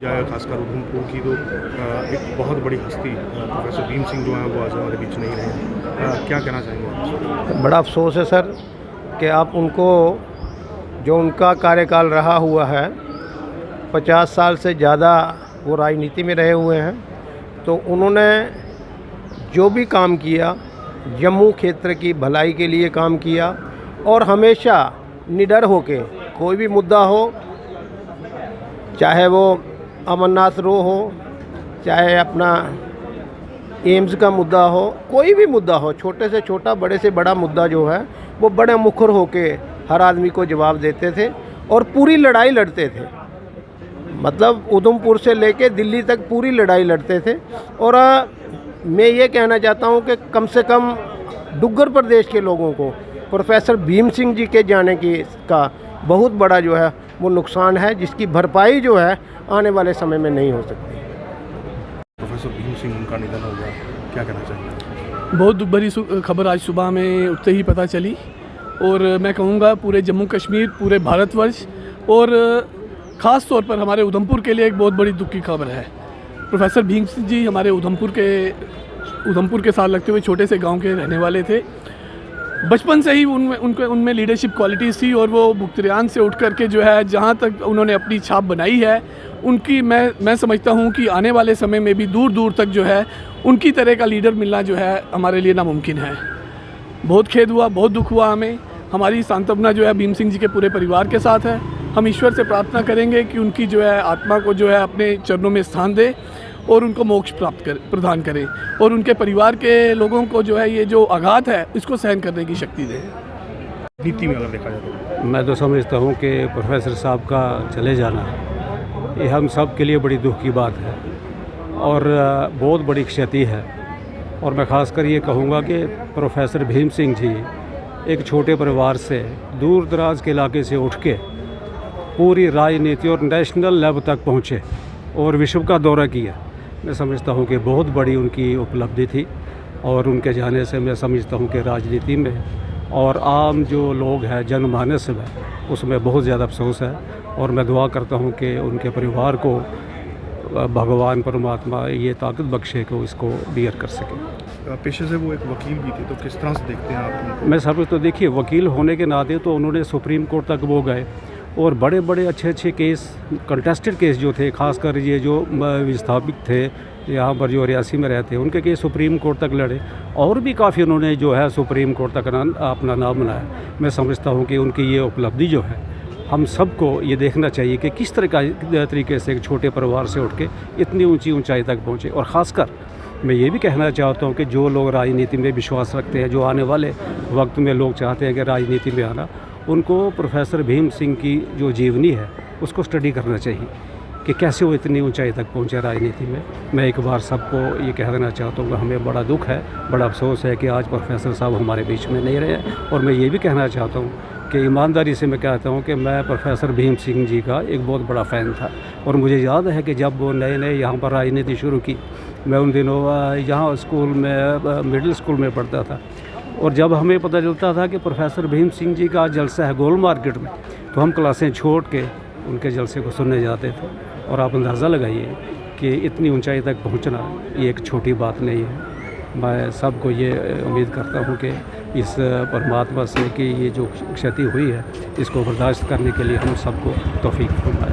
खासकर उधमपुर की तो एक बहुत बड़ी हस्ती प्रोफेसर भीम सिंह जो हैं वो आज हमारे बीच नहीं रहे। क्या कहना चाहेंगे? बड़ा अफसोस है सर कि आप उनको जो उनका कार्यकाल रहा हुआ है 50 साल से ज़्यादा वो राजनीति में रहे हुए हैं, तो उन्होंने जो भी काम किया जम्मू क्षेत्र की भलाई के लिए काम किया और हमेशा निडर होके कोई भी मुद्दा हो, चाहे वो अमरनाथ रो हो, चाहे अपना एम्स का मुद्दा हो, कोई भी मुद्दा हो, छोटे से छोटा बड़े से बड़ा मुद्दा जो है वो बड़े मुखर होके हर आदमी को जवाब देते थे और पूरी लड़ाई लड़ते थे। मतलब उधमपुर से लेके दिल्ली तक पूरी लड़ाई लड़ते थे। और मैं ये कहना चाहता हूँ कि कम से कम डुग्गर प्रदेश के लोगों को प्रोफेसर भीम सिंह जी के जाने का बहुत बड़ा जो है वो नुकसान है, जिसकी भरपाई जो है आने वाले समय में नहीं हो सकती। प्रोफेसर भीम सिंह उनका निधन हो गया, क्या कहना चाहिए? बहुत दुख भरी खबर आज सुबह में उठते ही पता चली और मैं कहूँगा पूरे जम्मू कश्मीर, पूरे भारतवर्ष और ख़ास तौर पर हमारे उधमपुर के लिए एक बहुत बड़ी दुख की खबर है। प्रोफेसर भीम सिंह जी हमारे उधमपुर के साथ लगते हुए छोटे से गांव के रहने वाले थे। बचपन से ही उनमें लीडरशिप क्वालिटीज़ थी और वो बुख्तरियान से उठ करके जो है जहाँ तक उन्होंने अपनी छाप बनाई है, उनकी मैं समझता हूँ कि आने वाले समय में भी दूर दूर तक जो है उनकी तरह का लीडर मिलना जो है हमारे लिए नामुमकिन है। बहुत खेद हुआ, बहुत दुख हुआ हमें। हमारी सांत्वना जो है भीम सिंह जी के पूरे परिवार के साथ है। हम ईश्वर से प्रार्थना करेंगे कि उनकी जो है आत्मा को जो है अपने चरणों में स्थान दे और उनको मोक्ष प्रदान करें और उनके परिवार के लोगों को जो है ये जो आघात है इसको सहन करने की शक्ति दे। नीति में अगर देखा जाए मैं तो समझता हूँ कि प्रोफेसर साहब का चले जाना ये हम सब के लिए बड़ी दुख की बात है और बहुत बड़ी क्षति है। और मैं ख़ासकर ये कहूँगा कि प्रोफेसर भीम सिंह जी एक छोटे परिवार से दूर दराज के इलाके से उठ के पूरी राजनीति और नेशनल लेवल तक पहुँचे और विश्व का दौरा किया। मैं समझता हूँ कि बहुत बड़ी उनकी उपलब्धि थी और उनके जाने से मैं समझता हूँ कि राजनीति में और आम जो लोग हैं जनमानस में उसमें बहुत ज़्यादा अफसोस है। और मैं दुआ करता हूँ कि उनके परिवार को भगवान परमात्मा ये ताकत बख्शे कि इसको बियर कर सके। पेशे से वो एक वकील भी थे, तो किस तरह से देखते हैं आप उनको? मैं सब तो देखिए वकील होने के नाते तो उन्होंने सुप्रीम कोर्ट तक वो गए और बड़े बड़े अच्छे केस, कंटेस्टेड केस जो थे, खासकर ये जो विस्थापित थे यहाँ पर जो रियासी में रहते हैं उनके केस सुप्रीम कोर्ट तक लड़े और भी काफ़ी उन्होंने जो है सुप्रीम कोर्ट तक अपना नाम बनाया। मैं समझता हूँ कि उनकी ये उपलब्धि जो है हम सबको ये देखना चाहिए कि किस तरह का तरीके से एक छोटे परिवार से उठ के इतनी ऊंची ऊंचाई तक पहुँचे। और ख़ासकर मैं ये भी कहना चाहता हूँ कि जो लोग राजनीति में विश्वास रखते हैं, जो आने वाले वक्त में लोग चाहते हैं कि राजनीति में आना, उनको प्रोफेसर भीम सिंह की जो जीवनी है उसको स्टडी करना चाहिए कि कैसे वो इतनी ऊंचाई तक पहुंचे राजनीति में। मैं एक बार सबको ये कह देना चाहता हूँ कि हमें बड़ा दुख है, बड़ा अफसोस है कि आज प्रोफेसर साहब हमारे बीच में नहीं रहे। और मैं ये भी कहना चाहता हूँ कि ईमानदारी से मैं कहता हूँ कि मैं प्रोफेसर भीम सिंह जी का एक बहुत बड़ा फ़ैन था और मुझे याद है कि जब वो नए यहाँ पर राजनीति शुरू की, मैं उन दिनों यहाँ स्कूल में मिडिल स्कूल में पढ़ता था और जब हमें पता चलता था कि प्रोफेसर भीम सिंह जी का जलसा है गोल मार्केट में, तो हम क्लासें छोड़ के उनके जलसे को सुनने जाते थे। और आप अंदाज़ा लगाइए कि इतनी ऊंचाई तक पहुंचना ये एक छोटी बात नहीं है। मैं सबको ये उम्मीद करता हूं कि इस परमात्मा से कि ये जो क्षति हुई है इसको बर्दाश्त करने के लिए हम सबको तौफीक फरमाए।